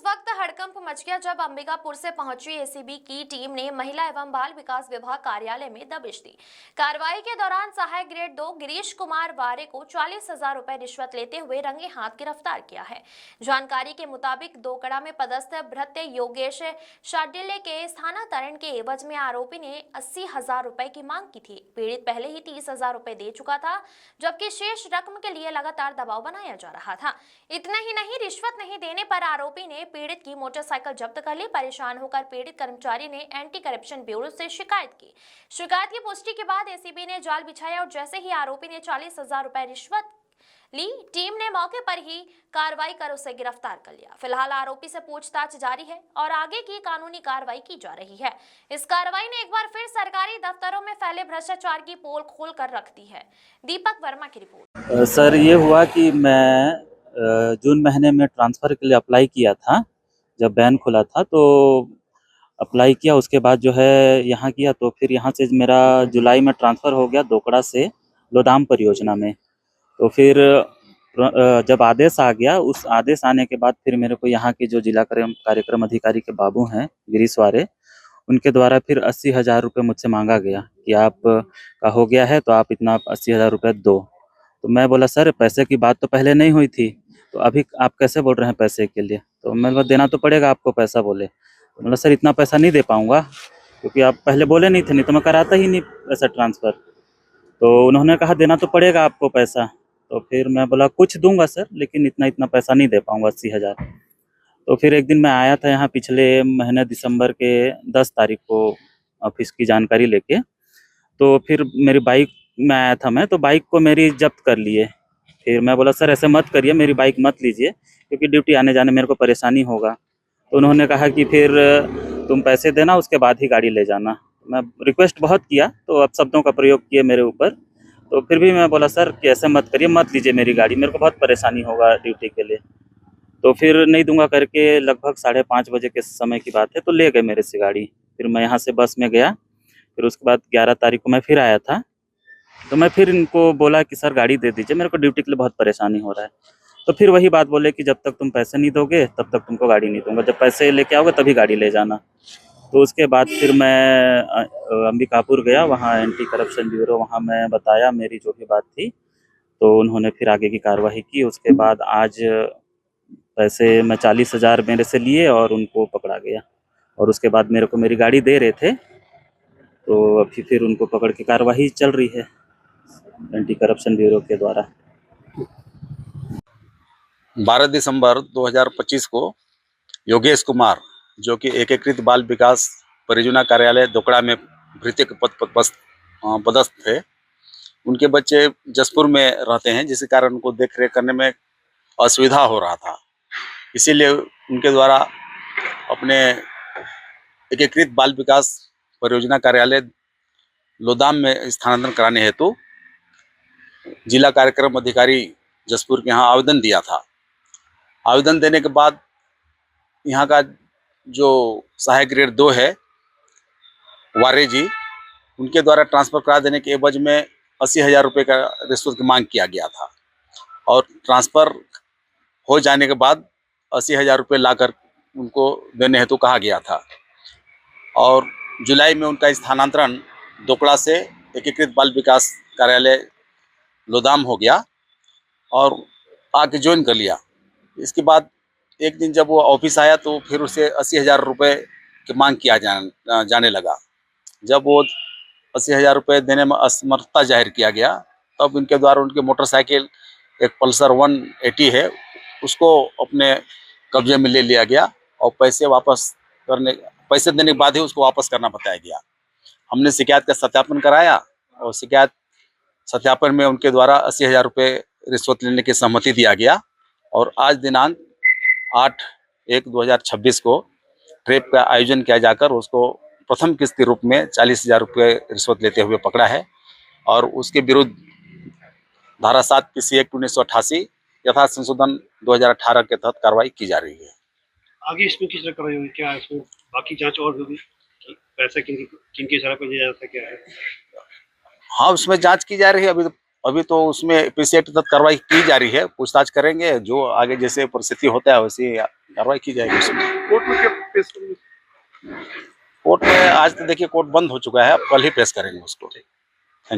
वक्त हड़कंप मच गया जब अंबिकापुर से पहुंची एसीबी की टीम ने महिला एवं बाल विकास विभाग कार्यालय में दबिश दी। कार्रवाई के दौरान सहायक ग्रेड 2 गिरीश कुमार वारे को 40,000 रुपए रिश्वत लेते हुए रंगे हाथ गिरफ्तार किया है। जानकारी के मुताबिक दोकड़ा में पदस्थ भृत्य योगेश शाडिल्य के स्थानांतरण के एवज में आरोपी ने 80,000 रुपए की मांग की थी। पीड़ित पहले ही 30,000 रुपए दे चुका था, जबकि शेष रकम के लिए लगातार दबाव बनाया जा रहा था। इतना ही नहीं, रिश्वत नहीं देने पर आरोपी ने पीड़ित की मोटरसाइकिल जब्त कर ली। परेशान होकर पीड़ित कर्मचारी ने एंटी करप्शन ब्यूरो से शिकायत की। शिकायत की पुष्टि के बाद एसीबी ने जाल बिछाया और जैसे ही आरोपी ने 40,000 रुपए रिश्वत ली, टीम ने मौके पर ही कार्रवाई कर उसे गिरफ्तार कर लिया। फिलहाल आरोपी से पूछताछ जारी है और आगे की कानूनी कार्रवाई की जा रही है। इस कार्रवाई ने एक बार फिर सरकारी दफ्तरों में फैले भ्रष्टाचार की पोल खोल कर रख दी है। दीपक वर्मा की रिपोर्ट। सर, ये हुआ कि मैं जून महीने में ट्रांसफ़र के लिए अप्लाई किया था। जब बैन खुला था तो अप्लाई किया, उसके बाद जो है यहाँ किया, तो फिर यहाँ से मेरा जुलाई में ट्रांसफ़र हो गया दोकड़ा से लोदाम परियोजना में। तो फिर जब आदेश आ गया, उस आदेश आने के बाद फिर मेरे को यहाँ के जो जिला कार्यक्रम अधिकारी के बाबू हैं गिरीश वारे, उनके द्वारा फिर 80,000 रुपये मुझसे मांगा गया कि आप का हो गया है तो आप इतना 80,000 रुपये दो। तो मैं बोला सर, पैसे की बात तो पहले नहीं हुई थी, तो अभी आप कैसे बोल रहे हैं पैसे के लिए? तो मैंने बोला देना तो पड़ेगा आपको पैसा बोले। तो बोला सर, इतना पैसा नहीं दे पाऊँगा, क्योंकि आप पहले बोले नहीं थे, नहीं तो मैं कराता ही नहीं पैसा ट्रांसफ़र। तो उन्होंने कहा देना तो पड़ेगा आपको पैसा। तो फिर मैं बोला कुछ दूंगा सर, लेकिन इतना पैसा नहीं दे पाऊँगा 80,000। तो फिर एक दिन मैं आया था यहाँ पिछले महीने दिसंबर के 10 तारीख को ऑफिस की जानकारी लेके। तो फिर मेरी बाइक में आया था मैं, तो बाइक को मेरी जब्त कर लिए। फिर मैं बोला सर ऐसे मत करिए, मेरी बाइक मत लीजिए, क्योंकि ड्यूटी आने जाने मेरे को परेशानी होगा। तो उन्होंने कहा कि फिर तुम पैसे देना, उसके बाद ही गाड़ी ले जाना। मैं रिक्वेस्ट बहुत किया, तो अब शब्दों का प्रयोग किए मेरे ऊपर। तो फिर भी मैं बोला सर कि ऐसे मत करिए, मत लीजिए मेरी गाड़ी, मेरे को बहुत परेशानी होगा ड्यूटी के लिए। तो फिर नहीं दूंगा करके लगभग 5:30 बजे के समय की बात है, तो ले गए मेरे से गाड़ी। फिर मैं यहाँ से बस में गया। फिर उसके बाद 11 तारीख को मैं फिर आया था, तो मैं फिर इनको बोला कि सर गाड़ी दे दीजिए, मेरे को ड्यूटी के लिए बहुत परेशानी हो रहा है। तो फिर वही बात बोले कि जब तक तुम पैसे नहीं दोगे तब तक तुमको गाड़ी नहीं दूंगा, जब पैसे लेके आओगे तभी गाड़ी ले जाना। तो उसके बाद फिर मैं अंबिकापुर गया, वहाँ एंटी करप्शन ब्यूरो, वहाँ मैं बताया मेरी जो भी बात थी। तो उन्होंने फिर आगे की कार्रवाई की। उसके बाद आज पैसे मैं 40,000 मेरे से लिए और उनको पकड़ा गया, और उसके बाद मेरे को मेरी गाड़ी दे रहे थे। तो अभी फिर उनको पकड़ के कार्रवाई चल रही है एंटी करप्शन ब्यूरो के द्वारा। 12 दिसंबर 2025 को योगेश कुमार, जो कि एकीकृत बाल विकास परियोजना कार्यालय दोकड़ा में भृत्य के पदस्थ थे, उनके बच्चे जसपुर में रहते हैं, जिसके कारण उनको देख रेख करने में असुविधा हो रहा था। इसीलिए उनके द्वारा अपने एकीकृत बाल विकास परियोजना कार्यालय लोदाम में स्थानांतरण कराने हेतु जिला कार्यक्रम अधिकारी जसपुर के यहाँ आवेदन दिया था। आवेदन देने के बाद यहाँ का जो सहायक ग्रेड 2 है वारे जी, उनके द्वारा ट्रांसफ़र करा देने के एवज में 80,000 रुपये का रिश्वत की मांग किया गया था, और ट्रांसफ़र हो जाने के बाद 80,000 रुपये लाकर उनको देने हेतु कहा गया था। और जुलाई में उनका स्थानांतरण दोकड़ा से एकीकृत बाल विकास कार्यालय लोदाम हो गया और आके ज्वाइन कर लिया। इसके बाद एक दिन जब वो ऑफिस आया तो फिर उसे 80,000 रुपये की मांग किया जाने लगा। जब वो 80,000 रुपये देने में असमर्थता जाहिर किया गया, तब इनके द्वारा उनके मोटरसाइकिल एक पल्सर 180 है, उसको अपने कब्जे में ले लिया गया और पैसे देने के बाद ही उसको वापस करना बताया गया। हमने शिकायत का सत्यापन कराया और शिकायत सत्यापन में उनके द्वारा 80,000 रुपये रिश्वत लेने की सहमति दिया गया, और आज दिनांक 8/1/2026 को ट्रेप का आयोजन किया जाकर उसको प्रथम किस्त के रूप में 40,000 रुपये रिश्वत लेते हुए पकड़ा है, और उसके विरुद्ध धारा 7 PC एक्ट 1988 यथार्थ संशोधन 2018 के तहत कार्रवाई की जा रही है। आगे इसमें किस तरह कार्रवाई होगी? क्या इसमें बाकी जांच और होगी? पैसा किनके इशारे पर दिया जाता है, क्या है? हाँ, उसमें जांच की जा रही है। अभी तो अभी तो उसमें पीसी एक्ट तहत कार्रवाई की जा रही है, पूछताछ करेंगे, जो आगे जैसे परिस्थिति होता है वैसी कार्रवाई की जाएगी उसमें। कोर्ट में क्या पेश करेंगे? कोर्ट में आज तो देखिए कोर्ट बंद हो चुका है, अब कल ही पेश करेंगे उसको।